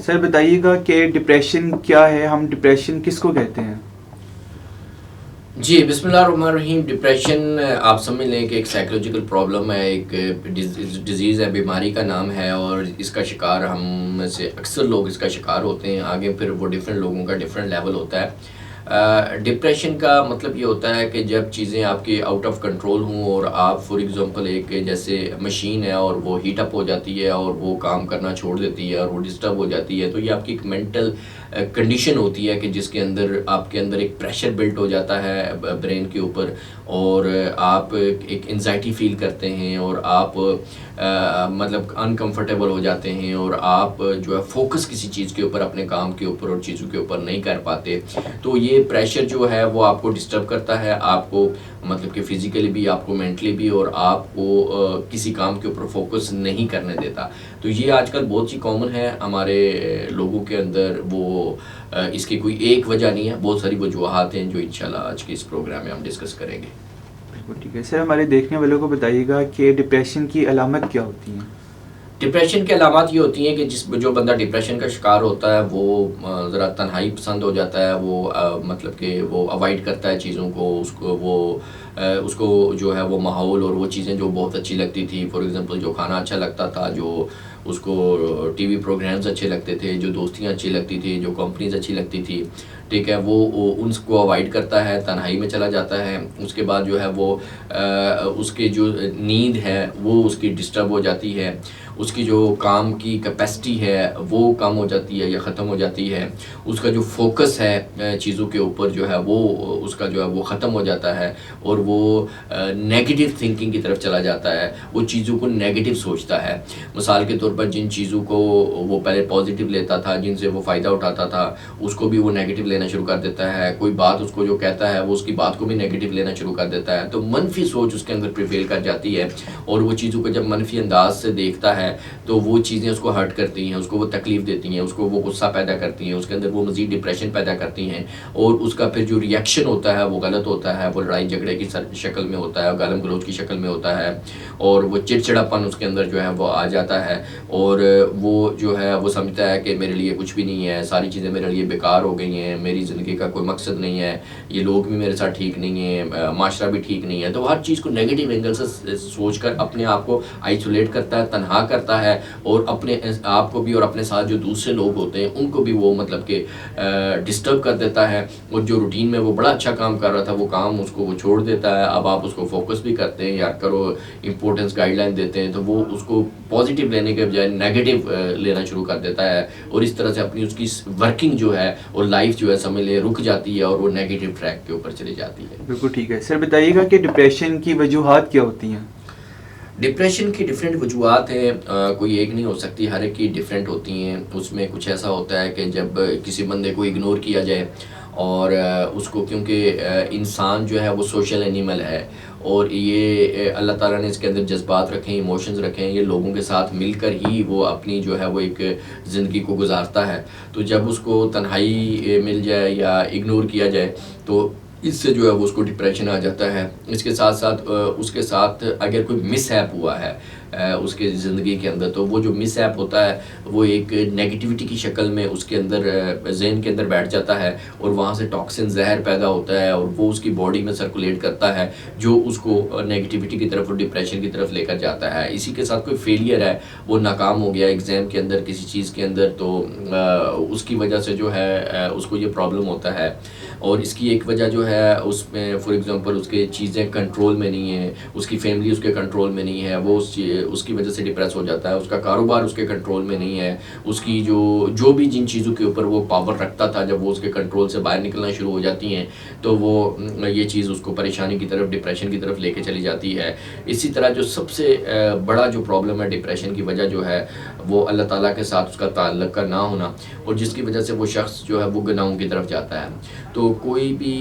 سر بتائیے گا کہ ڈپریشن کیا ہے، ہم ڈپریشن کس کو کہتے ہیں؟ جی بسم اللہ الرحمن الرحیم. ڈپریشن آپ سمجھ لیں کہ ایک سائیکولوجیکل پرابلم ہے، ایک ڈیزیز ہے، بیماری کا نام ہے، اور اس کا شکار ہم میں سے اکثر لوگ اس کا شکار ہوتے ہیں. آگے پھر وہ ڈفرینٹ لوگوں کا ڈفرینٹ لیول ہوتا ہے. ڈپریشن کا مطلب یہ ہوتا ہے کہ جب چیزیں آپ کے آؤٹ آف کنٹرول ہوں اور آپ فار ایگزامپل ایک جیسے مشین ہے اور وہ ہیٹ اپ ہو جاتی ہے اور وہ کام کرنا چھوڑ دیتی ہے اور وہ ڈسٹرب ہو جاتی ہے، تو یہ آپ کی ایک مینٹل کنڈیشن ہوتی ہے کہ جس کے اندر آپ کے اندر ایک پریشر بلٹ ہو جاتا ہے برین کے اوپر، اور آپ ایک انزائٹی فیل کرتے ہیں اور آپ مطلب انکمفرٹیبل ہو جاتے ہیں، اور آپ جو ہے فوکس کسی چیز کے اوپر، اپنے کام کے اوپر اور چیزوں کے اوپر نہیں کر پاتے. تو یہ پریشر جو ہے وہ آپ کو ڈسٹرب کرتا ہے، آپ کو مطلب کہ فزیکلی بھی، آپ کو مینٹلی بھی، اور آپ کو کسی کام کے اوپر فوکس نہیں کرنے دیتا. تو یہ آج کل بہت سی کامن ہے ہمارے لوگوں کے اندر. وہ اس کی کوئی ایک وجہ نہیں ہے، بہت ساری وجوہات ہیں جو انشاءاللہ آج کے اس پروگرام میں ہم ڈسکس کریں گے. بالکل ٹھیک ہے. سر ہمارے دیکھنے والوں کو بتائیے گا کہ ڈپریشن کی علامت کیا ہوتی ہیں؟ ڈپریشن کی علامات یہ ہوتی ہیں کہ جو بندہ ڈپریشن کا شکار ہوتا ہے وہ ذرا تنہائی پسند ہو جاتا ہے، وہ مطلب کہ وہ اوائڈ کرتا ہے چیزوں کو، اس کو جو ہے وہ ماحول اور وہ چیزیں جو بہت اچھی لگتی تھی، فار ایگزامپل جو کھانا اچھا لگتا تھا، جو اس کو ٹی وی پروگرامز اچھے لگتے تھے، جو دوستیاں اچھی لگتی تھی، جو کمپنیز اچھی لگتی تھی، ٹھیک ہے، وہ ان کو اوائڈ کرتا ہے، تنہائی میں چلا جاتا ہے. اس کے بعد جو ہے وہ اس کے جو نیند ہے وہ اس کی ڈسٹرب ہو جاتی ہے، اس کی جو کام کی کیپیسٹی ہے وہ کم ہو جاتی ہے یا ختم ہو جاتی ہے، اس کا جو فوکس ہے چیزوں کے اوپر جو ہے وہ اس کا جو ہے وہ ختم ہو جاتا ہے، اور وہ نیگیٹو تھنکنگ کی طرف چلا جاتا ہے، وہ چیزوں کو نیگیٹو سوچتا ہے. مثال کے طور پر جن چیزوں کو وہ پہلے پازیٹیو لیتا تھا، جن سے وہ فائدہ اٹھاتا تھا، اس کو بھی وہ نیگیٹو لینا شروع کر دیتا ہے. کوئی بات اس کو جو کہتا ہے وہ اس کی بات کو بھی نیگیٹو لینا شروع کر دیتا ہے. تو منفی سوچ اس کے اندر پریویل کر جاتی ہے، اور وہ چیزوں کو جب منفی انداز سے دیکھتا ہے تو وہ چیزیں اس کو ہرٹ کرتی ہیں، اس کو وہ تکلیف دیتی ہیں، اس کو وہ غصہ پیدا کرتی ہیں، اس کے اندر وہ مزید ڈپریشن پیدا کرتی ہیں، اور اس کا پھر جو ری ایکشن ہوتا ہے وہ غلط ہوتا ہے، وہ لڑائی جھگڑے کی شکل میں ہوتا ہے، گالم گلوچ کی شکل میں ہوتا ہے، اور وہ چڑچڑاپن اس کے اندر جو ہے وہ آ جاتا ہے، اور وہ جو ہے وہ سمجھتا ہے کہ میرے لیے کچھ بھی نہیں ہے، ساری چیزیں میرے لیے بیکار ہو گئی ہیں، میری زندگی کا کوئی مقصد نہیں ہے، یہ لوگ بھی میرے ساتھ ٹھیک نہیں ہیں، معاشرہ بھی ٹھیک نہیں ہے. تو ہر چیز کو نیگیٹو اینگل سے سوچ کر اپنے آپ کو آئسولیٹ کرتا ہے، تنہا کرتا ہے، اور اپنے آپ کو بھی اور اپنے ساتھ جو دوسرے لوگ ہوتے ہیں ان کو بھی وہ مطلب کہ ڈسٹرب کر دیتا ہے. اور جو روٹین میں وہ بڑا اچھا کام کر رہا تھا وہ کام اس کو وہ چھوڑ دیتا ہے. اب آپ اس کو فوکس بھی کرتے ہیں یا کرو امپورٹنس گائیڈ لائن دیتے ہیں تو وہ اس کو پازیٹیو لینے کے بجائے نیگیٹو لینا شروع کر دیتا ہے، اور اس طرح سے اپنی اس کی ورکنگ جو ہے اور لائف جو ہے سمجھ لے رک جاتی ہے، اور وہ نیگیٹو ٹریک کے اوپر چلی جاتی ہے. بالکل ٹھیک ہے. سر بتائیے گا کہ ڈپریشن کی وجوہات کیا ہوتی ہیں؟ ڈپریشن کی ڈفرینٹ وجوہات ہیں، کوئی ایک نہیں ہو سکتی، ہر ایک کی ڈفرینٹ ہوتی ہیں. اس میں کچھ ایسا ہوتا ہے کہ جب کسی بندے کو اگنور کیا جائے، اور اس کو کیونکہ انسان جو ہے وہ سوشل اینیمل ہے، اور یہ اللہ تعالیٰ نے اس کے اندر جذبات رکھے ہیں، ایموشنز رکھے ہیں، یہ لوگوں کے ساتھ مل کر ہی وہ اپنی جو ہے وہ ایک زندگی کو گزارتا ہے. تو جب اس کو تنہائی مل جائے یا اگنور کیا جائے تو اس سے جو ہے وہ اس کو ڈپریشن آ جاتا ہے. اس کے ساتھ اگر کوئی مس ہیپ ہوا ہے اس کے زندگی کے اندر، تو وہ جو مس ہیپ ہوتا ہے وہ ایک نیگیٹیوٹی کی شکل میں اس کے اندر ذہن کے اندر بیٹھ جاتا ہے، اور وہاں سے ٹاکسن زہر پیدا ہوتا ہے، اور وہ اس کی باڈی میں سرکولیٹ کرتا ہے جو اس کو نیگیٹیوٹی کی طرف اور ڈپریشن کی طرف لے کر جاتا ہے. اسی کے ساتھ کوئی فیلئر ہے، وہ ناکام ہو گیا ایگزام کے اندر کسی چیز کے اندر، تو اس کی وجہ سے جو ہے اس کو یہ پرابلم ہوتا ہے. اور اس کی ایک وجہ جو ہے اس میں فار ایگزامپل اس کے چیزیں کنٹرول میں نہیں ہیں، اس کی فیملی اس کے کنٹرول میں نہیں ہے، وہ اس کی وجہ سے ڈپریس ہو جاتا ہے. اس کا کاروبار اس کے کنٹرول میں نہیں ہے، اس کی جو بھی جن چیزوں کے اوپر وہ پاور رکھتا تھا جب وہ اس کے کنٹرول سے باہر نکلنا شروع ہو جاتی ہیں تو وہ یہ چیز اس کو پریشانی کی طرف، ڈپریشن کی طرف لے کے چلی جاتی ہے. اسی طرح جو سب سے بڑا جو پرابلم ہے ڈپریشن کی وجہ جو ہے وہ اللہ تعالیٰ کے ساتھ اس کا تعلق کا نہ ہونا، اور جس کی وجہ سے وہ شخص جو ہے وہ گناہوں کی طرف جاتا ہے. تو کوئی بھی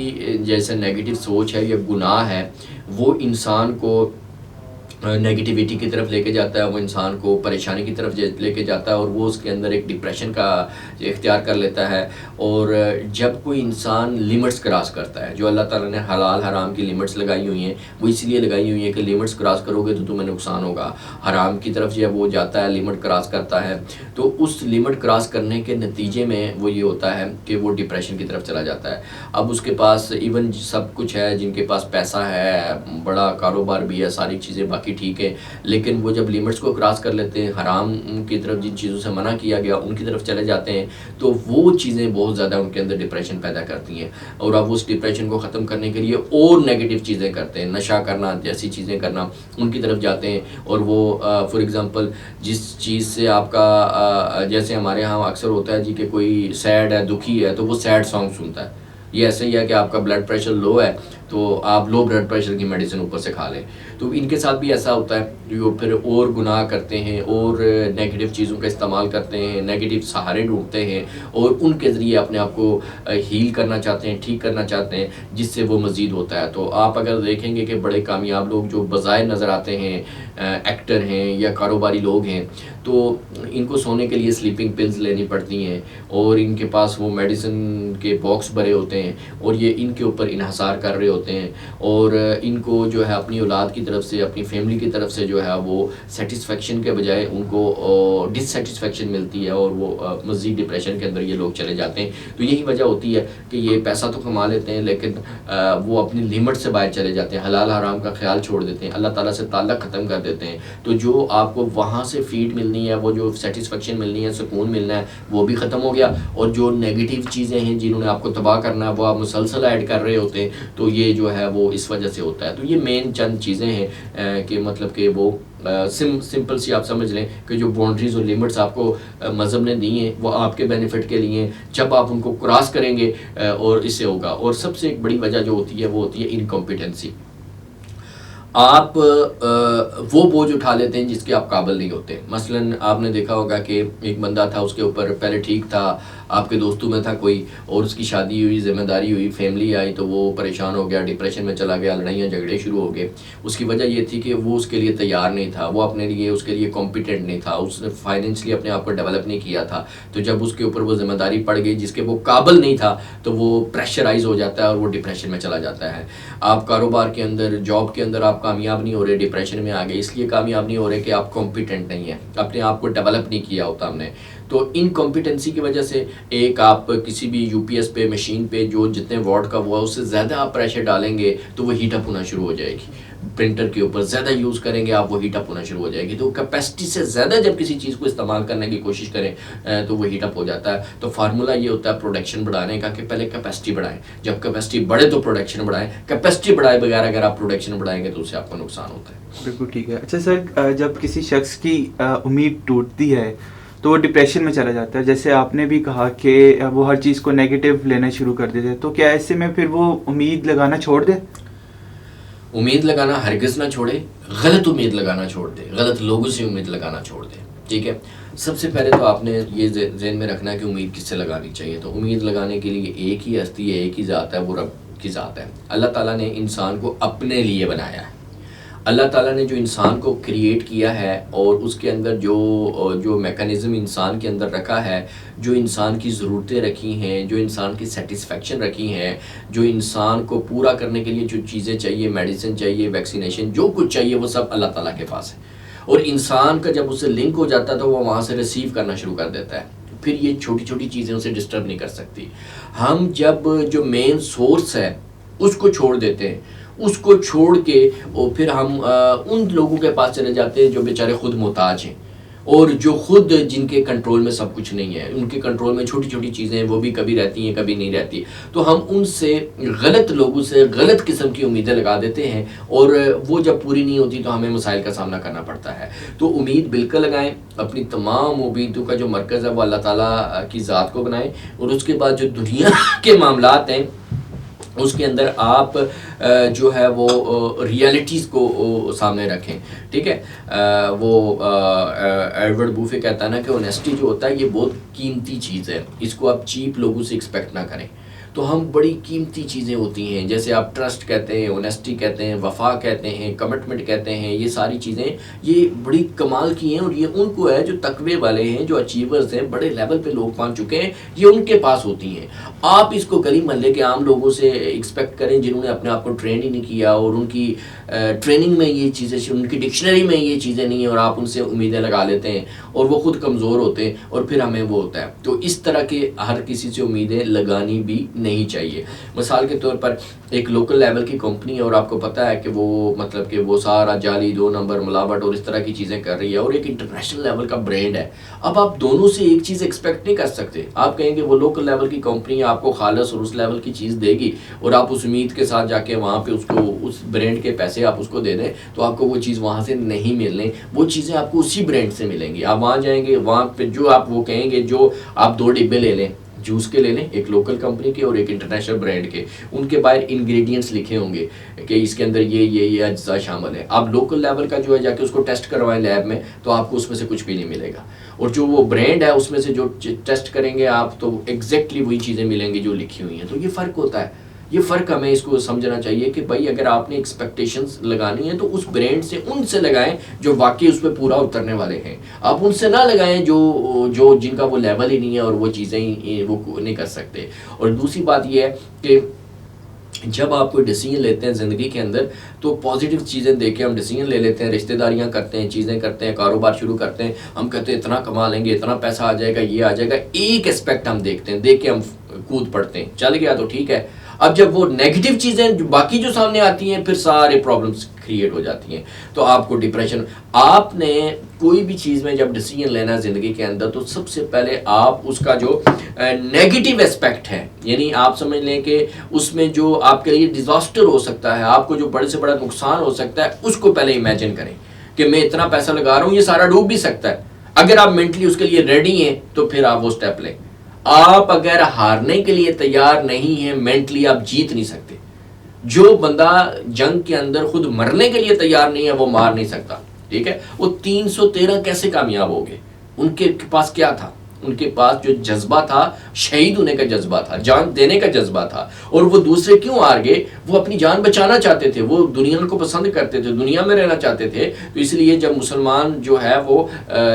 جیسے نیگیٹو سوچ ہے یا گناہ ہے وہ انسان کو نیگیٹیویٹی کی طرف لے کے جاتا ہے، وہ انسان کو پریشانی کی طرف لے کے جاتا ہے، اور وہ اس کے اندر ایک ڈپریشن کا اختیار کر لیتا ہے۔ اور جب کوئی انسان لمٹس کراس کرتا ہے، جو اللہ تعالیٰ نے حلال حرام کی لمٹس لگائی ہوئی ہیں، وہ اس لیے لگائی ہوئی ہیں کہ لمٹس کراس کرو گے تو تمہیں نقصان ہوگا۔ حرام کی طرف جب وہ جاتا ہے، لمٹ کراس کرتا ہے، تو اس لمٹ کراس کرنے کے نتیجے میں وہ یہ ہوتا ہے کہ وہ ڈپریشن کی طرف چلا جاتا ہے۔ اب اس کے پاس ایون سب کچھ ہے، جن کے پاس پیسہ ہے، بڑا کاروبار بھی ہے، ساری چیزیں باقی ٹھیک ہے، لیکن وہ جب لیمٹس کو کراس کر لیتے ہیں، حرام کی طرف جن چیزوں سے منع کیا گیا ان کی طرف چلے جاتے ہیں، تو وہ چیزیں بہت زیادہ ان کے اندر ڈپریشن پیدا کرتی ہیں، اور اب اس ڈپریشن کو ختم کرنے کے لیے اور نیگیٹو چیزیں کرتے ہیں، نشہ کرنا جیسی چیزیں کرنا، ان کی طرف جاتے ہیں۔ اور وہ فار ایگزامپل جس چیز سے آپ کا جیسے ہمارے ہاں اکثر ہوتا ہے جی کہ کوئی سیڈ ہے، دکھی ہے، تو وہ سیڈ سانگ سنتا ہے۔ یہ ایسے ہی ہے کہ آپ کا بلڈ پریشر لو ہے تو آپ لو بلڈ پریشر کی میڈیسن اوپر سے کھا لیں، تو ان کے ساتھ بھی ایسا ہوتا ہے، جو پھر اور گناہ کرتے ہیں اور نیگیٹو چیزوں کا استعمال کرتے ہیں، نیگیٹو سہارے ڈھونڈتے ہیں، اور ان کے ذریعے اپنے آپ کو ہیل کرنا چاہتے ہیں، ٹھیک کرنا چاہتے ہیں، جس سے وہ مزید ہوتا ہے۔ تو آپ اگر دیکھیں گے کہ بڑے کامیاب لوگ جو بظاہر نظر آتے ہیں، ایکٹر ہیں یا کاروباری لوگ ہیں، تو ان کو سونے کے لیے سلیپنگ پلز لینی پڑتی ہیں، اور ان کے پاس وہ میڈیسن کے باکس بھرے ہوتے ہیں، اور یہ ان کے اوپر انحصار کر رہے ہوتے ہیں، اور ان کو جو ہے اپنی اولاد کی طرف سے، اپنی فیملی کی طرف سے جو ہے وہ سیٹسفیکشن کے بجائے ان کو ڈس سیٹسفیکشن ملتی ہے، اور وہ مزید ڈپریشن کے اندر یہ لوگ چلے جاتے ہیں۔ تو یہی وجہ ہوتی ہے کہ یہ پیسہ تو کما لیتے ہیں، لیکن وہ اپنی لمٹ سے باہر چلے جاتے ہیں، حلال حرام کا خیال چھوڑ دیتے ہیں، اللہ تعالیٰ سے تعلق ختم کر دیتے ہیں۔ تو جو آپ کو وہاں سے فیڈ ملنی ہے، وہ جو سیٹسفیکشن ملنی ہے، سکون ملنا ہے، وہ بھی ختم ہو گیا، اور جو نیگیٹو چیزیں ہیں جنہوں نے آپ کو تباہ کرنا ہے، وہ آپ مسلسل ایڈ کر رہے ہوتے ہیں، تو یہ جو ہے وہ اس وجہ سے ہوتا ہے۔ تو یہ مین چند چیزیں ہیں کہ مطلب کہ وہ سمپل سی آپ سمجھ لیں کہ جو باؤنڈریز اور لمٹس آپ کو مذہب نے دی ہیں، وہ آپ کے بینیفٹ کے لیے ہیں، جب آپ ان کو کراس کریں گے اور اس سے ہوگا۔ اور سب سے ایک بڑی وجہ جو ہوتی ہے وہ ہوتی ہے انکمپیٹنسی۔ آپ وہ بوجھ اٹھا لیتے ہیں جس کے آپ قابل نہیں ہوتے۔ مثلا آپ نے دیکھا ہوگا کہ ایک بندہ تھا، اس کے اوپر پہلے ٹھیک تھا، آپ کے دوستوں میں تھا کوئی، اور اس کی شادی ہوئی، ذمہ داری ہوئی، فیملی آئی، تو وہ پریشان ہو گیا، ڈپریشن میں چلا گیا، لڑائیاں جھگڑے شروع ہو گئے۔ اس کی وجہ یہ تھی کہ وہ اس کے لیے تیار نہیں تھا، وہ اپنے لیے اس کے لیے کمپیٹنٹ نہیں تھا، اس نے فائنینشلی اپنے آپ کو ڈیولپ نہیں کیا تھا۔ تو جب اس کے اوپر وہ ذمہ داری پڑ گئی جس کے وہ قابل نہیں تھا، تو وہ پریشرائز ہو جاتا ہے اور وہ ڈپریشن میں چلا جاتا ہے۔ آپ کاروبار کے اندر، جاب کے اندر آپ کامیاب نہیں ہو رہے، ڈپریشن میں آ گئے، اس لیے کامیاب نہیں ہو رہے کہ آپ کمپیٹنٹ نہیں ہیں، اپنے آپ کو ڈیولپ نہیں کیا ہوتا ہم نے۔ تو ان کمپیٹنسی کی وجہ سے ایک آپ کسی بھی یو پی ایس پہ، مشین پہ جو جتنے واٹ کا ہوا، اس سے زیادہ آپ پریشر ڈالیں گے تو وہ ہیٹ اپ ہونا شروع ہو جائے گی۔ پرنٹر کے اوپر زیادہ یوز کریں گے آپ، وہ ہیٹ اپ ہونا شروع ہو جائے گی۔ تو کیپیسٹی سے زیادہ جب کسی چیز کو استعمال کرنے کی کوشش کریں تو وہ ہیٹ اپ ہو جاتا ہے۔ تو فارمولہ یہ ہوتا ہے پروڈکشن بڑھانے کا کہ پہلے کیپیسٹی بڑھائیں، جب کیپیسٹی بڑھے تو پروڈکشن بڑھائیں، کیپیسٹی بڑھائے بغیر اگر آپ پروڈکشن بڑھائیں گے تو اس سے آپ کو نقصان ہوتا ہے۔ بالکل ٹھیک ہے۔ اچھا سر، جب کسی شخص کی امید ٹوٹتی ہے تو وہ ڈپریشن میں چلا جاتا ہے، جیسے آپ نے بھی کہا کہ وہ ہر چیز کو نیگیٹو لینا شروع کر دیتے ہیں، تو کیا ایسے میں پھر وہ امید لگانا چھوڑ دے؟ امید لگانا ہرگز نہ چھوڑے، غلط امید لگانا چھوڑ دے، غلط لوگوں سے امید لگانا چھوڑ دے، ٹھیک ہے۔ سب سے پہلے تو آپ نے یہ ذہن میں رکھنا ہے کہ امید کس سے لگانی چاہیے۔ تو امید لگانے کے لیے ایک ہی ہستی ہے، ایک ہی ذات ہے، وہ رب کی ذات ہے۔ اللہ تعالیٰ نے انسان کو اپنے لیے بنایا ہے۔ اللہ تعالیٰ نے جو انسان کو کریٹ کیا ہے اور اس کے اندر جو میکانزم انسان کے اندر رکھا ہے، جو انسان کی ضرورتیں رکھی ہیں، جو انسان کی سیٹسفیکشن رکھی ہیں، جو انسان کو پورا کرنے کے لیے جو چیزیں چاہیے، میڈیسن چاہیے، ویکسینیشن، جو کچھ چاہیے، وہ سب اللہ تعالیٰ کے پاس ہے۔ اور انسان کا جب اس سے لنک ہو جاتا ہے تو وہ وہاں سے ریسیو کرنا شروع کر دیتا ہے، پھر یہ چھوٹی چھوٹی چیزیں اسے ڈسٹرب نہیں کر سکتی۔ ہم جب جو مین سورس ہے اس کو چھوڑ دیتے ہیں، اس کو چھوڑ کے اور پھر ہم ان لوگوں کے پاس چلے جاتے ہیں جو بیچارے خود محتاج ہیں، اور جو خود جن کے کنٹرول میں سب کچھ نہیں ہے، ان کے کنٹرول میں چھوٹی چھوٹی چیزیں ہیں، وہ بھی کبھی رہتی ہیں کبھی نہیں رہتی۔ تو ہم ان سے، غلط لوگوں سے غلط قسم کی امیدیں لگا دیتے ہیں، اور وہ جب پوری نہیں ہوتی تو ہمیں مسائل کا سامنا کرنا پڑتا ہے۔ تو امید بالکل لگائیں، اپنی تمام امیدوں کا جو مرکز ہے وہ اللہ تعالیٰ کی ذات کو بنائیں، اور اس کے بعد جو دنیا کے معاملات ہیں اس کے اندر آپ جو ہے وہ ریئلٹیز کو سامنے رکھیں، ٹھیک ہے۔ وہ ایڈورڈ بوفے کہتا ہے نا کہ اونیسٹی جو ہوتا ہے یہ بہت قیمتی چیز ہے، اس کو آپ چیپ لوگوں سے ایکسپیکٹ نہ کریں۔ تو ہم بڑی قیمتی چیزیں ہوتی ہیں، جیسے آپ ٹرسٹ کہتے ہیں، اونیسٹی کہتے ہیں، وفا کہتے ہیں، کمٹمنٹ کہتے ہیں، یہ ساری چیزیں یہ بڑی کمال کی ہیں، اور یہ ان کو ہے جو تقوی والے ہیں، جو اچیورز ہیں، بڑے لیول پہ لوگ پہنچ چکے ہیں، یہ ان کے پاس ہوتی ہیں۔ آپ اس کو گلی محلے کے عام لوگوں سے ایکسپیکٹ کریں جنہوں نے اپنے آپ کو ٹرین ہی نہیں کیا، اور ان کی ٹریننگ میں یہ چیزیں، ان کی ڈکشنری میں یہ چیزیں نہیں ہیں، اور آپ ان سے امیدیں لگا لیتے ہیں اور وہ خود کمزور ہوتے ہیں، اور پھر ہمیں وہ ہوتا ہے۔ تو اس طرح کے ہر کسی سے امیدیں لگانی بھی نہیں چاہیے۔ مثال کے طور پر ایک لوکل لیول کی کمپنی ہے، اور آپ کو پتہ ہے کہ وہ مطلب کہ وہ سارا جعلی 2 نمبر ملاوٹ اور اس طرح کی چیزیں کر رہی ہے، اور ایک انٹرنیشنل لیول کا برانڈ ہے۔ اب آپ دونوں سے ایک چیز ایکسپیکٹ نہیں کر سکتے۔ آپ کہیں گے وہ لوکل لیول کی کمپنی آپ کو خالص اور اس لیول کی چیز دے گی، اور آپ اس امید کے ساتھ جا کے وہاں پہ اس کو اس برانڈ کے پیسے آپ اس کو دے دیں، تو آپ کو وہ چیز وہاں سے نہیں ملنے، وہ چیزیں آپ کو اسی برانڈ سے ملیں گی۔ آپ وہاں جائیں گے، وہاں پہ جو آپ وہ کہیں گے، جو آپ 2 ڈبے لے لیں جوس کے، لے لیں ایک لوکل کمپنی کے اور ایک انٹرنیشنل برانڈ کے، ان کے باہر انگریڈینٹس لکھے ہوں گے کہ اس کے اندر یہ اجزاء شامل ہے۔ آپ لوکل لیول کا جو ہے جا کے اس کو ٹیسٹ کروائیں لیب میں، تو آپ کو اس میں سے کچھ بھی نہیں ملے گا، اور جو وہ برانڈ ہے اس میں سے جو ٹیسٹ کریں گے آپ، تو ایگزیکٹلی وہی چیزیں ملیں گی جو لکھی ہوئی ہیں۔ تو یہ فرق ہوتا ہے، یہ فرق ہمیں اس کو سمجھنا چاہیے کہ بھائی اگر آپ نے ایکسپیکٹیشنز لگانی ہیں تو اس برانڈ سے ان سے لگائیں جو واقعی اس پہ پورا اترنے والے ہیں، آپ ان سے نہ لگائیں جو جن کا وہ لیول ہی نہیں ہے اور وہ چیزیں وہ نہیں کر سکتے۔ اور دوسری بات یہ ہے کہ جب آپ کوئی ڈیسیجن لیتے ہیں زندگی کے اندر، تو پازیٹیو چیزیں دیکھ کے ہم ڈیسیجن لے لیتے ہیں، رشتہ داریاں کرتے ہیں، چیزیں کرتے ہیں، کاروبار شروع کرتے ہیں، ہم کہتے ہیں اتنا کما لیں گے، اتنا پیسہ آ جائے گا، یہ آ جائے گا، ایک اسپیکٹ ہم دیکھتے ہیں، دیکھ کے ہم کود پڑتے ہیں، چل گیا تو ٹھیک ہے۔ اب جب وہ نیگیٹو چیزیں باقی جو سامنے آتی ہیں، پھر سارے پرابلمس کریٹ ہو جاتی ہیں، تو آپ کو ڈپریشن۔ آپ نے کوئی بھی چیز میں جب ڈیسیجن لینا ہے زندگی کے اندر، تو سب سے پہلے آپ اس کا جو نیگیٹو اسپیکٹ ہے، یعنی آپ سمجھ لیں کہ اس میں جو آپ کے لیے ڈیزاسٹر ہو سکتا ہے، آپ کو جو بڑے سے بڑا نقصان ہو سکتا ہے، اس کو پہلے امیجن کریں کہ میں اتنا پیسہ لگا رہا ہوں، یہ سارا ڈوب بھی سکتا ہے۔ اگر آپ مینٹلی اس کے لیے ریڈی ہیں تو پھر آپ وہ سٹیپ لیں۔ آپ اگر ہارنے کے لیے تیار نہیں ہیں مینٹلی، آپ جیت نہیں سکتے۔ جو بندہ جنگ کے اندر خود مرنے کے لیے تیار نہیں ہے، وہ مار نہیں سکتا، ٹھیک ہے۔ وہ 313 کیسے کامیاب ہو گئے؟ ان کے پاس کیا تھا؟ ان کے پاس جو جذبہ تھا، شہید ہونے کا جذبہ تھا، جان دینے کا جذبہ تھا۔ اور وہ دوسرے کیوں ہار گئے؟ وہ اپنی جان بچانا چاہتے تھے، وہ دنیا کو پسند کرتے تھے، دنیا میں رہنا چاہتے تھے۔ تو اس لیے جب مسلمان جو ہے وہ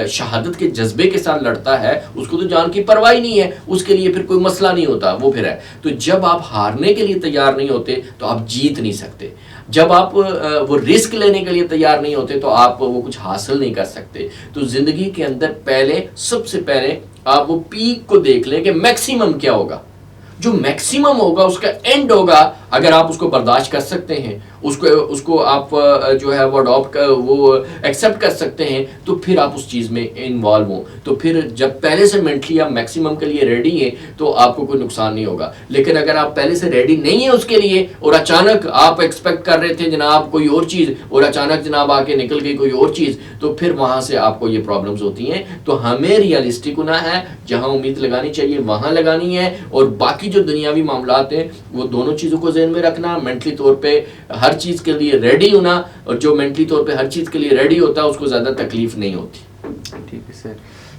شہادت کے جذبے کے ساتھ لڑتا ہے، اس کو تو جان کی پرواہ نہیں ہے، اس کے لیے پھر کوئی مسئلہ نہیں ہوتا، وہ پھر ہے۔ تو جب آپ ہارنے کے لیے تیار نہیں ہوتے تو آپ جیت نہیں سکتے۔ جب آپ وہ رسک لینے کے لیے تیار نہیں ہوتے تو آپ وہ کچھ حاصل نہیں کر سکتے۔ تو زندگی کے اندر پہلے، سب سے پہلے آپ وہ پیک کو دیکھ لیں کہ میکسیمم کیا ہوگا۔ جو میکسیمم ہوگا اس کا اینڈ ہوگا، اگر آپ اس کو برداشت کر سکتے ہیں، اس کو آپ جو ہے وہ اڈاپٹ وہ ایکسیپٹ کر سکتے ہیں، تو پھر آپ اس چیز میں انوالو ہوں۔ تو پھر جب پہلے سے مینٹلی آپ میکسیمم کے لیے ریڈی ہیں تو آپ کو کوئی نقصان نہیں ہوگا۔ لیکن اگر آپ پہلے سے ریڈی نہیں ہیں اس کے لیے، اور اچانک آپ ایکسپیکٹ کر رہے تھے جناب کوئی اور چیز، اور اچانک جناب آ کے نکل گئی کوئی اور چیز، تو پھر وہاں سے آپ کو یہ پرابلمز ہوتی ہیں۔ تو ہمیں ریئلسٹک ہونا ہے، جہاں امید لگانی چاہیے وہاں لگانی ہے، اور باقی جو دنیاوی معاملات ہیں وہ دونوں چیزوں کو ذہن میں رکھنا، مینٹلی طور پہ ہر چیز کے لیے ریڈی ہونا، اور جو مینٹلی طور پہ ہر چیز کے لیے ریڈی ہوتا ہے اس کو زیادہ تکلیف نہیں ہوتی۔ ٹھیک ہے سر۔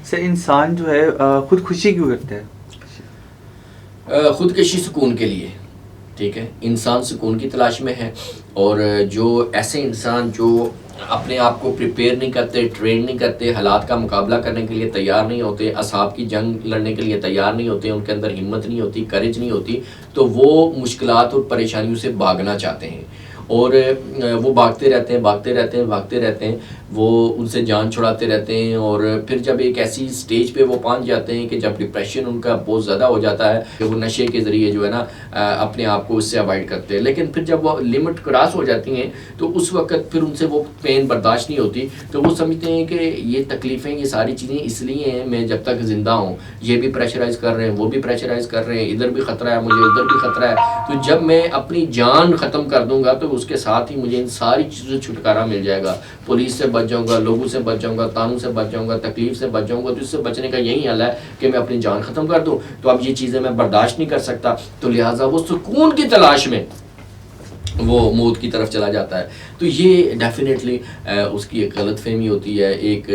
سر انسان جو ہے خود خوشی کیوں کرتا ہے؟ خودکشی سکون کے لیے، ٹھیک ہے۔ انسان سکون کی تلاش میں ہے، اور جو ایسے انسان جو اپنے آپ کو پریپیئر نہیں کرتے، ٹرین نہیں کرتے، حالات کا مقابلہ کرنے کے لیے تیار نہیں ہوتے، اصحاب کی جنگ لڑنے کے لیے تیار نہیں ہوتے، ان کے اندر ہمت نہیں ہوتی، کریج نہیں ہوتی، تو وہ مشکلات اور پریشانیوں سے بھاگنا چاہتے ہیں، اور وہ بھاگتے رہتے ہیں، وہ ان سے جان چھڑاتے رہتے ہیں، اور پھر جب ایک ایسی سٹیج پہ وہ پہنچ جاتے ہیں کہ جب ڈپریشن ان کا بہت زیادہ ہو جاتا ہے کہ وہ نشے کے ذریعے جو ہے نا اپنے آپ کو اس سے اوائڈ کرتے ہیں، لیکن پھر جب وہ لمٹ کراس ہو جاتی ہیں تو اس وقت پھر ان سے وہ پین برداشت نہیں ہوتی، تو وہ سمجھتے ہیں کہ یہ تکلیفیں، یہ ساری چیزیں اس لیے ہیں، میں جب تک زندہ ہوں یہ بھی پریشرائز کر رہے ہیں، وہ بھی پریشرائز کر رہے ہیں، ادھر بھی خطرہ ہے مجھے، ادھر بھی خطرہ ہے، تو جب میں اپنی جان ختم کر دوں گا تو اس کے ساتھ ہی مجھے ان ساری چیزوں سے چھٹکارا مل جائے گا، پولیس سے بچ جاؤں گا، لوگوں سے بچ جاؤں گا، تانوں سے بچ جاؤں گا، تکلیف سے بچ جاؤں گا۔ تو اس سے بچنے کا یہی حل ہے کہ میں اپنی جان ختم کر دوں۔ تو اب یہ چیزیں میں برداشت نہیں کر سکتا، تو لہٰذا وہ سکون کی تلاش میں وہ موت کی طرف چلا جاتا ہے۔ تو یہ ڈیفینیٹلی اس کی ایک غلط فہمی ہوتی ہے، ایک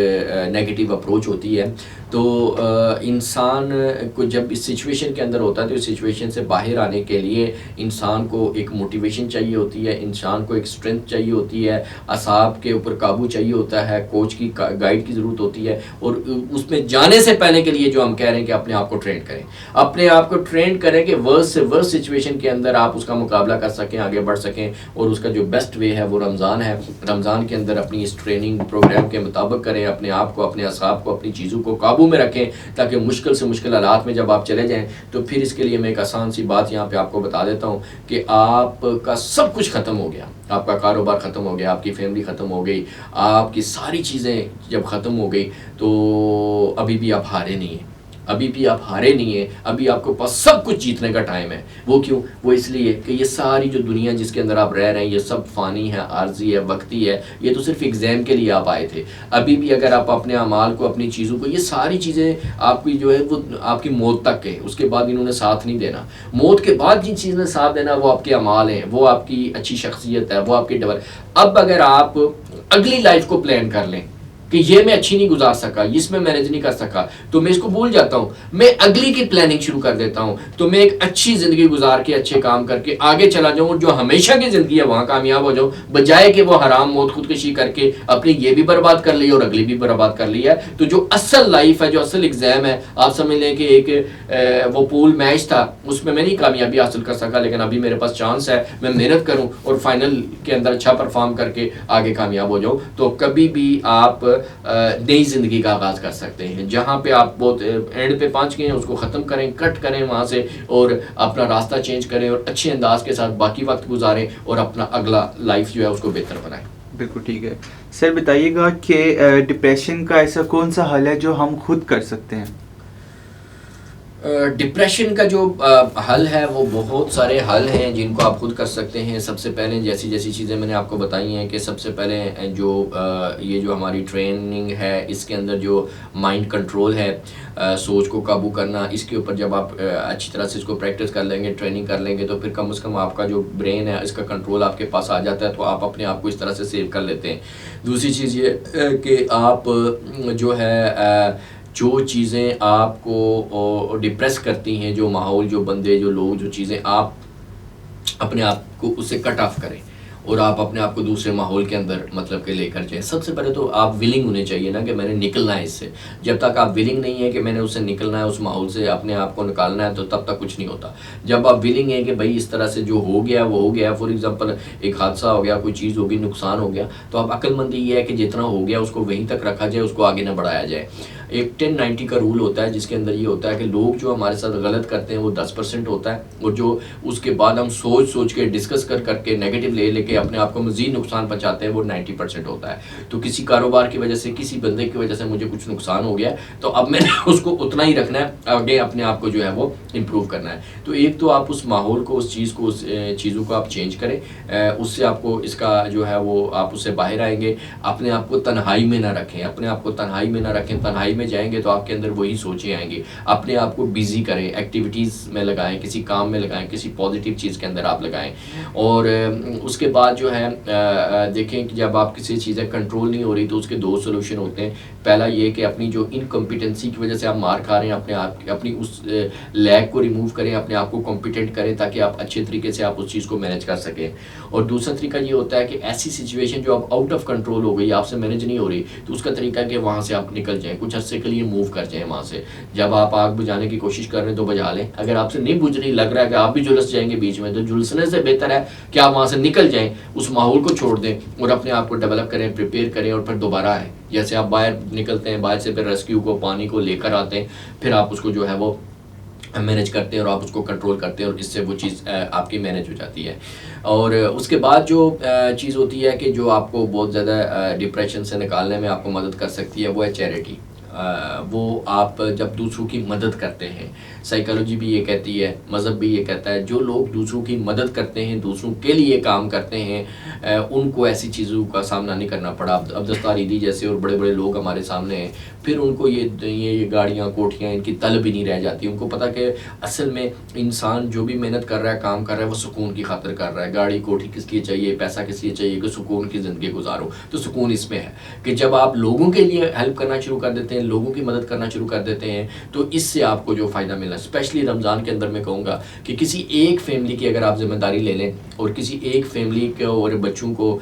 نیگیٹو اپروچ ہوتی ہے۔ تو انسان کو جب اس سچویشن کے اندر ہوتا ہے تو اس سچویشن سے باہر آنے کے لیے انسان کو ایک موٹیویشن چاہیے ہوتی ہے، انسان کو ایک اسٹرینتھ چاہیے ہوتی ہے، اعصاب کے اوپر قابو چاہیے ہوتا ہے، کوچ کی گائیڈ کی ضرورت ہوتی ہے، اور اس میں جانے سے پہلے کے لیے جو ہم کہہ رہے ہیں کہ اپنے آپ کو ٹرین کریں، اپنے آپ کو ٹرین کریں کہ ورس سے ورس سچویشن کے اندر آپ اس کا مقابلہ کر سکیں، آگے بڑھ سکیں، اور اس کا جو بیسٹ وے ہے وہ رمضان ہے۔ رمضان کے اندر اپنی اس ٹریننگ پروگرام کے مطابق کریں، اپنے آپ کو، اپنے اعصاب کو، اپنی چیزوں کو قابو میں رکھیں، تاکہ مشکل سے مشکل حالات میں جب آپ چلے جائیں تو پھر اس کے لیے میں ایک آسان سی بات یہاں پہ آپ کو بتا دیتا ہوں کہ آپ کا سب کچھ ختم ہو گیا، آپ کا کاروبار ختم ہو گیا، آپ کی فیملی ختم ہو گئی، آپ کی ساری چیزیں جب ختم ہو گئی تو ابھی بھی آپ ہارے نہیں ہیں، ابھی بھی آپ ہارے نہیں ہیں، ابھی آپ کے پاس سب کچھ جیتنے کا ٹائم ہے۔ وہ کیوں؟ وہ اس لیے کہ یہ ساری جو دنیا جس کے اندر آپ رہ رہے ہیں یہ سب فانی ہے، عارضی ہے، وقتی ہے، یہ تو صرف ایگزام کے لیے آپ آئے تھے۔ ابھی بھی اگر آپ اپنے اعمال کو، اپنی چیزوں کو، یہ ساری چیزیں آپ کی جو ہے وہ آپ کی موت تک ہے، اس کے بعد انہوں نے ساتھ نہیں دینا۔ موت کے بعد جن چیزوں نے ساتھ دینا وہ آپ کے اعمال ہیں، وہ آپ کی اچھی شخصیت ہے، وہ آپ کی اب اگر آپ اگلی لائف کو پلان کر لیں کہ یہ میں اچھی نہیں گزار سکا، اس میں مینیج نہیں کر سکا، تو میں اس کو بھول جاتا ہوں، میں اگلی کی پلاننگ شروع کر دیتا ہوں، تو میں ایک اچھی زندگی گزار کے، اچھے کام کر کے آگے چلا جاؤں، اور جو ہمیشہ کی زندگی ہے وہاں کامیاب ہو جاؤں، بجائے کہ وہ حرام موت خودکشی کر کے اپنی یہ بھی برباد کر لی اور اگلی بھی برباد کر لی ہے۔ تو جو اصل لائف ہے، جو اصل ایگزام ہے، آپ سمجھ لیں کہ ایک وہ پول میچ تھا، اس میں نہیں کامیابی حاصل کر سکا، لیکن ابھی میرے پاس چانس ہے، میں محنت کروں اور فائنل کے اندر اچھا پرفارم کر کے آگے کامیاب ہو جاؤں۔ تو کبھی بھی آپ نئی زندگی کا آغاز کر سکتے ہیں، جہاں پہ آپ بہت اینڈ پہ پہنچ گئے ہیں اس کو ختم کریں، کٹ کریں وہاں سے، اور اپنا راستہ چینج کریں اور اچھے انداز کے ساتھ باقی وقت گزاریں اور اپنا اگلا لائف جو ہے اس کو بہتر بنائیں۔ بالکل ٹھیک ہے سر، بتائیے گا کہ ڈپریشن کا ایسا کون سا حل ہے جو ہم خود کر سکتے ہیں؟ ڈپریشن کا جو حل ہے وہ بہت سارے حل ہیں جن کو آپ خود کر سکتے ہیں۔ سب سے پہلے جیسی چیزیں میں نے آپ کو بتائی ہیں کہ سب سے پہلے جو یہ جو ہماری ٹریننگ ہے اس کے اندر جو مائنڈ کنٹرول ہے، سوچ کو قابو کرنا، اس کے اوپر جب آپ اچھی طرح سے اس کو پریکٹس کر لیں گے، ٹریننگ کر لیں گے، تو پھر کم از کم آپ کا جو برین ہے اس کا کنٹرول آپ کے پاس آ جاتا ہے، تو آپ اپنے آپ کو اس طرح سے سیو کر لیتے ہیں۔ دوسری چیز یہ کہ آپ جو ہے جو چیزیں آپ کو ڈپریس کرتی ہیں، جو ماحول، جو بندے، جو لوگ، جو چیزیں، آپ اپنے آپ کو اس سے کٹ آف کریں اور آپ اپنے آپ کو دوسرے ماحول کے اندر مطلب کہ لے کر جائیں۔ سب سے پہلے تو آپ ولنگ ہونے چاہیے نا کہ میں نے نکلنا ہے اس سے۔ جب تک آپ ولنگ نہیں ہے کہ میں نے اس سے نکلنا ہے، اس ماحول سے اپنے آپ کو نکالنا ہے، تو تب تک کچھ نہیں ہوتا۔ جب آپ ولنگ ہیں کہ بھائی اس طرح سے جو ہو گیا وہ ہو گیا، فار ایگزامپل ایک حادثہ ہو گیا، کوئی چیز ہوگی، نقصان ہو گیا، تو اب عقل مندی یہ ہے کہ جتنا ہو گیا اس کو وہیں تک رکھا جائے، اس کو آگے نہ بڑھایا جائے۔ ایک 10-90 کا رول ہوتا ہے جس کے اندر یہ ہوتا ہے کہ لوگ جو ہمارے ساتھ غلط کرتے ہیں وہ 10% ہوتا ہے، اور جو اس کے بعد ہم سوچ کے ڈسکس کر کے نیگیٹو لے کے اپنے آپ کو مزید نقصان پہنچاتے ہیں وہ 90% ہوتا ہے۔ تو کسی کاروبار کی وجہ سے، کسی بندے کی وجہ سے مجھے کچھ نقصان ہو گیا، تو اب میں نے اس کو اتنا ہی رکھنا ہے، آگے اپنے آپ کو جو ہے وہ امپروو کرنا ہے۔ تو ایک تو آپ اس ماحول کو، اس چیز کو، اس چیزوں کو آپ چینج کریں، اس سے آپ کو اس کا جو ہے وہ آپ اس سے باہر آئیں گے۔ اپنے آپ کو تنہائی میں نہ رکھیں، اپنے آپ کو تنہائی میں نہ رکھیں، تنہائی میں جائیں گے تو آپ کے اندر وہی سوچیں آئیں گی۔ اپنے آپ کو بیزی کریں، ایکٹیویٹیز میں لگائیں، کسی کام میں لگائیں، کسی پازیٹیو چیز کے اندر آپ لگائیں۔ اور اس کے بعد جو ہے دیکھیں کہ جب آپ کسی چیزیں کنٹرول نہیں ہو رہی تو اس کے 2 سولوشن ہوتے ہیں۔ پہلا یہ کہ اپنی جو انکمپیٹنسی کی وجہ سے آپ مار کھا رہے ہیں، اپنے آپ اپنی اس لیگ کو ریموو کریں، اپنے آپ کو کمپیٹنٹ کریں تاکہ آپ اچھے طریقے سے آپ اس چیز کو مینیج کر سکیں۔ اور دوسرا طریقہ یہ ہوتا ہے کہ ایسی سچویشن جو اب آؤٹ آف کنٹرول ہو گئی، آپ سے مینیج نہیں ہو رہی، تو اس کا طریقہ ہے کہ وہاں سے آپ نکل جائیں، کچھ عرصے کے لیے موو کر جائیں وہاں سے۔ جب آپ آگ بجھانے کی کوشش کر رہے ہیں تو بجھا لیں، اگر آپ سے نہیں بجھ رہی، لگ رہا ہے کہ آپ بھی جھلس جائیں گے بیچ میں، تو جھلسنے سے بہتر ہے کہ آپ وہاں سے نکل جائیں، اس ماحول کو چھوڑ دیں اور اپنے آپ کو ڈیولپ کریں، پریپیئر کریں، اور پھر دوبارہ آئیں۔ جیسے آپ باہر نکلتے ہیں، باہر سے پھر ریسکیو کو، پانی کو لے کر آتے ہیں، پھر آپ اس کو جو ہے وہ مینیج کرتے ہیں اور آپ اس کو کنٹرول کرتے ہیں، اور اس سے وہ چیز آپ کی مینیج ہو جاتی ہے۔ اور اس کے بعد جو چیز ہوتی ہے کہ جو آپ کو بہت زیادہ ڈپریشن سے نکالنے میں آپ کو مدد کر سکتی ہے، وہ ہے چیریٹی۔ وہ آپ جب دوسروں کی مدد کرتے ہیں، سائیکالوجی بھی یہ کہتی ہے، مذہب بھی یہ کہتا ہے، جو لوگ دوسروں کی مدد کرتے ہیں، دوسروں کے لیے کام کرتے ہیں، ان کو ایسی چیزوں کا سامنا نہیں کرنا پڑا۔ اب دستار عیدی جیسے اور بڑے بڑے لوگ ہمارے سامنے ہیں، پھر ان کو یہ گاڑیاں کوٹھیاں ان کی طلب ہی نہیں رہ جاتی. ان کو پتہ کہ اصل میں انسان جو بھی محنت کر رہا ہے کام کر رہا ہے وہ سکون کی خاطر کر رہا ہے. گاڑی کوٹھی کس لیے چاہیے, پیسہ کس لیے چاہیے, کہ سکون کی زندگی گزارو. تو سکون اس میں ہے کہ جب آپ لوگوں کے لیے ہیلپ کرنا شروع کر دیتے ہیں, لوگوں کی مدد کرنا شروع کر دیتے ہیں, تو اس سے آپ کو جو فائدہ ملنا, اسپیشلی رمضان کے اندر میں کہوں گا کہ کسی ایک فیملی کی اگر آپ ذمہ داری لے لیں اور کسی ایک فیملی کے اور بچوں کو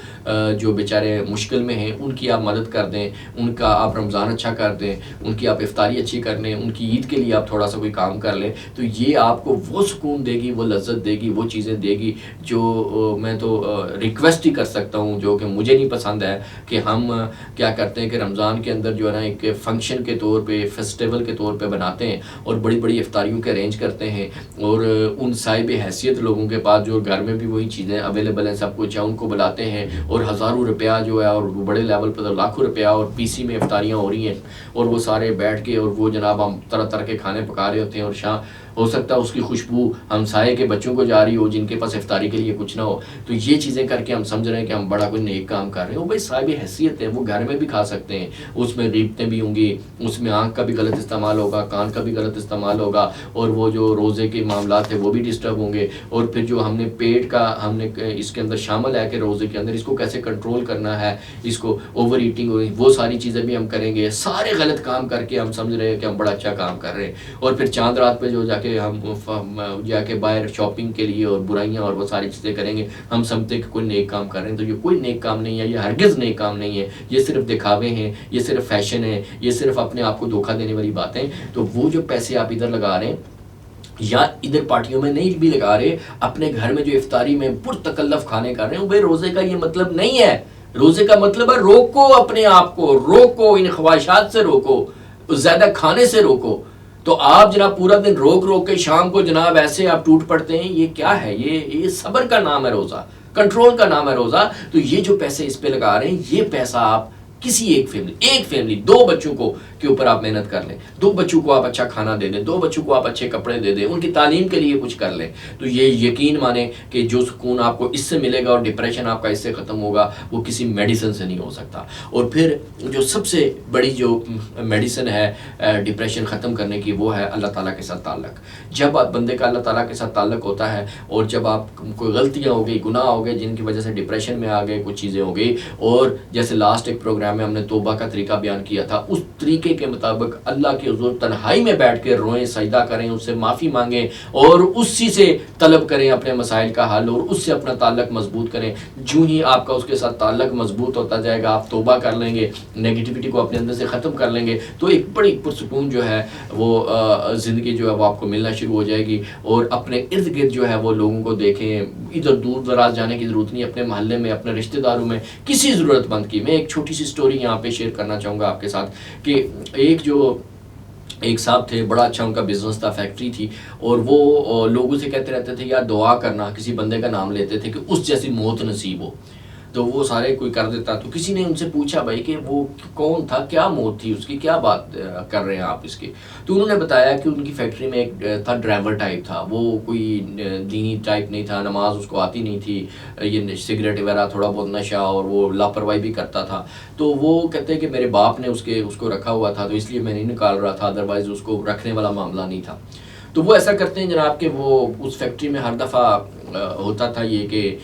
جو بیچارے مشکل میں ہیں ان کی آپ مدد کر دیں, ان کا آپ رمضان اچھا کر دیں, ان کی آپ افطاری اچھی کر لیں, ان کی عید کے لیے آپ تھوڑا سا کوئی کام کر لیں, تو یہ آپ کو وہ سکون دے گی, وہ لذت دے گی, وہ چیزیں دے گی جو میں تو ریکویسٹ ہی کر سکتا ہوں, جو کہ مجھے نہیں پسند ہے کہ ہم کیا کرتے ہیں کہ رمضان کے اندر جو ہے نا ایک فنکشن کے طور پہ, فیسٹیول کے طور پہ بناتے ہیں اور بڑی بڑی افطاریوں کے ارینج کرتے ہیں, اور ان صاحب حیثیت لوگوں کے پاس جو گھر میں بھی وہی چیزیں اویلیبل ہیں سب کچھ ہے ان کو بلاتے ہیں, اور ہزاروں روپیہ جو ہے, اور بڑے لیول پہ لاکھوں روپیہ, اور پی سی میں افطاریاں ہو رہی ہیں, اور وہ سارے بیٹھ کے اور وہ جناب ہم طرح طرح کے کھانے پکا رہے ہوتے ہیں, اور شام ہو سکتا ہے اس کی خوشبو ہمسائے کے بچوں کو جا رہی ہو جن کے پاس افطاری کے لیے کچھ نہ ہو. تو یہ چیزیں کر کے ہم سمجھ رہے ہیں کہ ہم بڑا کوئی نیک کام کر رہے ہیں. وہ بھائی صاحب حیثیت ہے, وہ گھر میں بھی کھا سکتے ہیں, اس میں غیبتیں بھی ہوں گی, اس میں آنکھ کا بھی غلط استعمال ہوگا, کان کا بھی غلط استعمال ہوگا, اور وہ جو روزے کے معاملات ہیں وہ بھی ڈسٹرب ہوں گے, اور پھر جو ہم نے پیٹ کا ہم نے اس کے اندر شامل ہے کہ روزے کے اندر اس کو کیسے کنٹرول کرنا ہے, اس کو اوور ایٹنگ ہوئی, وہ ساری چیزیں بھی ہم کریں گے. سارے غلط کام کر کے ہم سمجھ رہے ہیں کہ ہم بڑا اچھا کام کر رہے ہیں, اور پھر چاند رات پہ جو جا کے ہم جا کے باہر شاپنگ کے لیے اور برائیاں اور وہ ساری چیزیں کریں گے, ہم سمجھتے ہیں کہ کوئی نیک کام کر رہے ہیں. تو یہ کوئی نیک کام نہیں ہے, یہ ہرگز نیک کام نہیں ہے, یہ صرف دکھاوے ہیں, یہ صرف فیشن ہے, یہ صرف اپنے آپ کو دھوکہ دینے والی باتیں. تو وہ جو پیسے آپ ادھر لگا رہے ہیں یا ادھر پارٹیوں میں نہیں بھی لگا رہے, اپنے گھر میں جو افطاری میں پرتکلف کھانے کر رہے ہیں, بھائی روزے کا یہ مطلب نہیں ہے. روزے کا مطلب ہے روکو اپنے آپ کو, روکو ان خواہشات سے, روکو زیادہ کھانے سے روکو. تو آپ جناب پورا دن روک کے شام کو جناب ایسے آپ ٹوٹ پڑتے ہیں, یہ کیا ہے؟ یہ صبر کا نام ہے روزہ, کنٹرول کا نام ہے روزہ. تو یہ جو پیسے اس پہ لگا رہے ہیں, یہ پیسہ آپ کسی ایک فیملی 2 بچوں کو کے اوپر آپ محنت کر لیں, 2 بچوں کو آپ اچھا کھانا دے دیں, 2 بچوں کو آپ اچھے کپڑے دے دیں, ان کی تعلیم کے لیے کچھ کر لیں, تو یہ یقین مانیں کہ جو سکون آپ کو اس سے ملے گا اور ڈپریشن آپ کا اس سے ختم ہوگا, وہ کسی میڈیسن سے نہیں ہو سکتا. اور پھر جو سب سے بڑی جو میڈیسن ہے ڈپریشن ختم کرنے کی, وہ ہے اللہ تعالیٰ کے ساتھ تعلق. جب بندے کا اللہ تعالیٰ کے ساتھ تعلق ہوتا ہے, اور جب آپ کوئی غلطیاں ہو گئی, گناہ ہو گئے جن کی وجہ سے ڈپریشن میں آ گئے, کچھ چیزیں ہو گئی, اور جیسے لاسٹ ایک پروگرام میں ہم نے توبہ کا طریقہ بیان کیا تھا, اس طریقے کے مطابق اللہ کے حضور تنہائی میں بیٹھ کے روئیں, سجدہ کریں, اس سے معافی مانگیں, اور اسی سے طلب کریں اپنے مسائل کا حل, اور اس سے اپنا تعلق مضبوط کریں. جو ہی آپ کا اس کے ساتھ تعلق مضبوط ہوتا جائے گا, آپ توبہ کر لیں گے, نیگیٹیوٹی کو اپنے اندر سے ختم کر لیں گے, تو ایک بڑی پرسکون جو ہے وہ زندگی جو ہے وہ آپ کو ملنا شروع ہو جائے گی. اور اپنے ارد گرد جو ہے وہ لوگوں کو دیکھیں, ادھر دور دراز جانے کی ضرورت نہیں, اپنے محلے میں, اپنے رشتہ داروں میں, کسی ضرورت مند کی. میں ایک چھوٹی سی سٹوری یہاں پہ شیئر کرنا چاہوں گا آپ کے ساتھ, کہ ایک صاحب تھے, بڑا اچھا ان کا بزنس تھا, فیکٹری تھی, اور وہ لوگوں سے کہتے رہتے تھے یار دعا کرنا, کسی بندے کا نام لیتے تھے کہ اس جیسی موت نصیب ہو. تو وہ سارے کوئی کر دیتا. تو کسی نے ان سے پوچھا بھائی کہ وہ کون تھا, کیا موت تھی اس کی, کیا بات کر رہے ہیں آپ اس کی. تو انہوں نے بتایا کہ ان کی فیکٹری میں ایک تھا ڈرائیور ٹائپ تھا, وہ کوئی دینی ٹائپ نہیں تھا, نماز اس کو آتی نہیں تھی, یہ سگریٹ وغیرہ تھوڑا بہت نشہ, اور وہ لاپرواہی بھی کرتا تھا. تو وہ کہتے ہیں کہ میرے باپ نے اس کو رکھا ہوا تھا, تو اس لیے میں نہیں نکال رہا تھا, ادروائز اس کو رکھنے والا معاملہ نہیں تھا. تو وہ ایسا کرتے ہیں جناب کہ وہ اس فیکٹری میں ہر دفعہ ہوتا تھا یہ کہ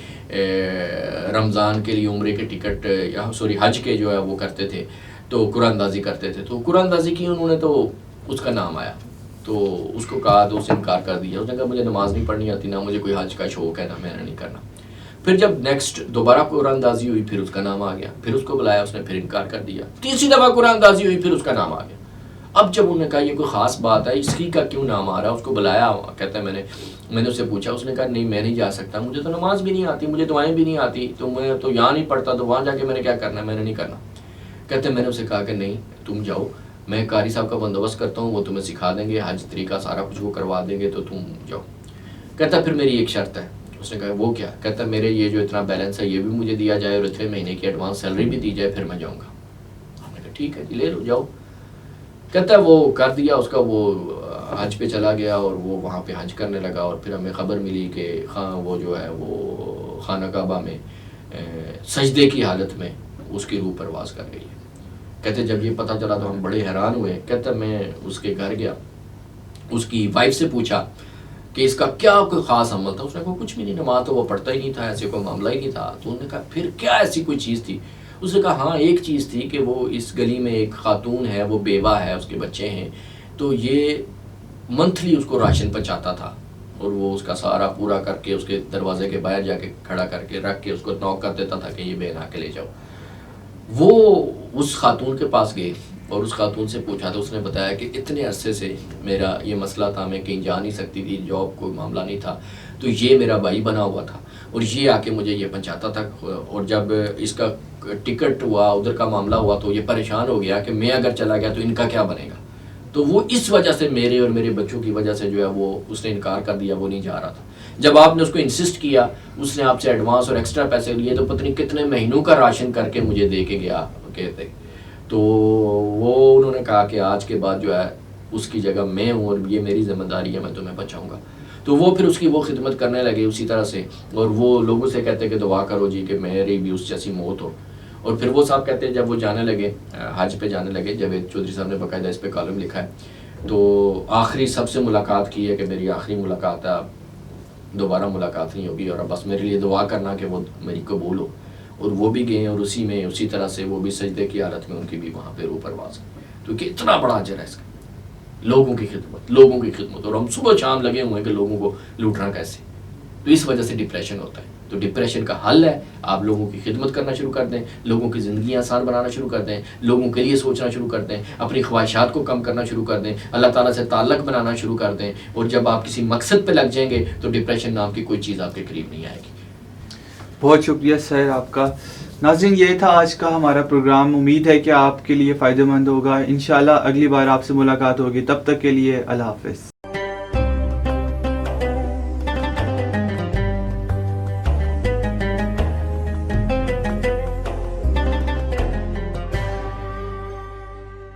رمضان کے لیے عمرے کے ٹکٹ یا حج کے جو ہے وہ کرتے تھے, تو قرآن اندازی کرتے تھے. تو قرآن اندازی کی انہوں نے, تو اس کا نام آیا, تو اس کو کہا, تو اس نے انکار کر دیا. اس نے کہا مجھے نماز نہیں پڑھنی آتی, نہ مجھے کوئی حج کا شوق ہے, نہ میں نے نہیں کرنا. پھر جب نیکسٹ دوبارہ قرآن اندازی ہوئی, پھر اس کا نام آ گیا, پھر اس کو بلایا, اس نے پھر انکار کر دیا. تیسری دفعہ قرآن اندازی ہوئی, پھر اس کا نام آ گیا. اب جب انہوں نے کہا یہ کوئی خاص بات ہے, اس کی کا کیوں نام آ رہا ہے, اس کو بلایا, کہتا ہے میں نے اس سے پوچھا. اس نے کہا نہیں میں نہیں جا سکتا, مجھے تو نماز بھی نہیں آتی, مجھے دعائیں بھی نہیں آتی, تو میں تو یہاں نہیں پڑھتا, تو وہاں جا کے میں نے کیا کرنا ہے, میں نے نہیں کرنا. کہتے ہیں میں نے اسے کہا کہ نہیں تم جاؤ, میں قاری صاحب کا بندوبست کرتا ہوں, وہ تمہیں سکھا دیں گے, حج طریقہ سارا کچھ وہ کروا دیں گے, تو تم جاؤ. کہتا پھر میری ایک شرط ہے. اس نے کہا وہ کیا؟ کہتا میرے یہ جو اتنا بیلنس ہے یہ بھی مجھے دیا جائے, اور اتنے مہینے کی ایڈوانس سیلری بھی دی جائے, پھر میں جاؤں گا. ہم نے کہا ٹھیک ہے لے لو جاؤ. کہتا ہے وہ کر دیا اس کا, وہ حج پہ چلا گیا, اور وہ وہاں پہ حج کرنے لگا. اور پھر ہمیں خبر ملی کہ وہ جو ہے وہ خانہ کعبہ میں سجدے کی حالت میں اس کی روح پرواز کر گئی ہے. کہتے جب یہ پتہ چلا تو ہم بڑے حیران ہوئے. کہتا میں اس کے گھر گیا, اس کی وائف سے پوچھا کہ اس کا کیا کوئی خاص عمل تھا. اس نے کہا کچھ بھی نہیں, نماز تو وہ پڑھتا ہی نہیں تھا, ایسے کوئی معاملہ ہی نہیں تھا. تو انہوں نے کہا پھر کیا ایسی کوئی چیز تھی؟ اس نے کہا ہاں ایک چیز تھی کہ وہ اس گلی میں ایک خاتون ہے, وہ بیوہ ہے, اس کے بچے ہیں, تو یہ منتھلی اس کو راشن پہنچاتا تھا, اور وہ اس کا سارا پورا کر کے اس کے دروازے کے باہر جا کے کھڑا کر کے رکھ کے اس کو نوک کر دیتا تھا کہ یہ بہن آ کے لے جاؤ. وہ اس خاتون کے پاس گئے اور اس خاتون سے پوچھا تو اس نے بتایا کہ اتنے عرصے سے میرا یہ مسئلہ تھا, میں کہیں جا نہیں سکتی تھی, جاب کوئی معاملہ نہیں تھا, تو یہ میرا بھائی بنا ہوا تھا اور یہ آ کے مجھے یہ پہنچاتا تھا. اور جب اس کا ٹکٹ ہوا, ادھر کا معاملہ ہوا, تو یہ پریشان ہو گیا کہ میں اگر چلا گیا تو ان کا کیا بنے گا. تو وہ اس وجہ سے میرے اور میرے بچوں کی وجہ سے جو ہے وہ اس نے انکار کر دیا, وہ نہیں جا رہا تھا. جب آپ نے اس کو انسسٹ کیا, اس نے آپ سے ایڈوانس اور ایکسٹرا پیسے لیے, تو پتہ نہیں کتنے مہینوں کا راشن کر کے مجھے دے کے گیا کہتے. تو وہ انہوں نے کہا کہ آج کے بعد جو ہے اس کی جگہ میں ہوں اور یہ میری ذمہ داری ہے, میں تمہیں بچاؤں گا. تو وہ پھر اس کی وہ خدمت کرنے لگے اسی طرح سے, اور وہ لوگوں سے کہتے کہ دعا کرو جی کہ میری بھی اس جیسی موت ہو. اور پھر وہ صاحب کہتے ہیں جب وہ جانے لگے حج پہ جانے لگے, جاوید چودھری صاحب نے باقاعدہ اس پہ کالم لکھا ہے, تو آخری سب سے ملاقات کی ہے کہ میری آخری ملاقات ہے, دوبارہ ملاقات نہیں ہوگی, اور بس میرے لیے دعا کرنا کہ وہ میری قبول ہو. اور وہ بھی گئے اور اسی طرح سے وہ بھی سجدے کی حالت میں ان کی بھی وہاں پہ روح پرواز. تو کہ اتنا بڑا اجر ہے اس کا, لوگوں کی خدمت, اور ہم صبح شام لگے ہوئے ہیں کہ لوگوں کو لوٹنا کیسے. تو اس وجہ سے ڈپریشن ہوتا ہے. تو ڈپریشن کا حل ہے آپ لوگوں کی خدمت کرنا شروع کر دیں, لوگوں کی زندگی آسان بنانا شروع کر دیں, لوگوں کے لیے سوچنا شروع کر دیں, اپنی خواہشات کو کم کرنا شروع کر دیں, اللہ تعالیٰ سے تعلق بنانا شروع کر دیں. اور جب آپ کسی مقصد پہ لگ جائیں گے تو ڈپریشن نام کی کوئی چیز آپ کے قریب نہیں آئے گی. بہت شکریہ سر آپ کا. ناظرین یہ تھا آج کا ہمارا پروگرام, امید ہے کہ آپ کے لیے فائدہ مند ہوگا. انشاءاللہ اگلی بار آپ سے ملاقات ہوگی, تب تک کے لیے اللہ حافظ.